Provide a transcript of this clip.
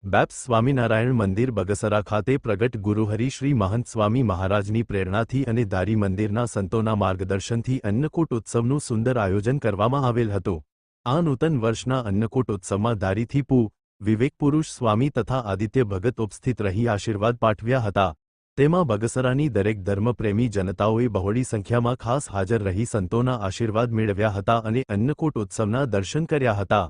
બેપ્સ સ્વામિનારાયણ મંદિર બગસરા ખાતે પ્રગટ ગુરુહરિ શ્રી મહંત સ્વામી મહારાજની પ્રેરણાથી અને દારી મંદિરના સંતોના માર્ગદર્શનથી અન્નકૂટ ઉત્સવનું સુંદર આયોજન કરવામાં આવેલ હતું। આ નૂતન વર્ષના અન્નકૂટ ઉત્સવમાં દારીથી પૂ. વિવેકપુરુષ સ્વામી તથા આદિત્ય ભગત ઉપસ્થિત રહી આશીર્વાદ પાઠવ્યા હતા। તેમાં બગસરાની દરેક ધર્મપ્રેમી જનતાઓએ બહોળી સંખ્યામાં ખાસ હાજર રહી સંતોના આશીર્વાદ મેળવ્યા હતા અને અન્નકૂટ ઉત્સવના દર્શન કર્યા હતા।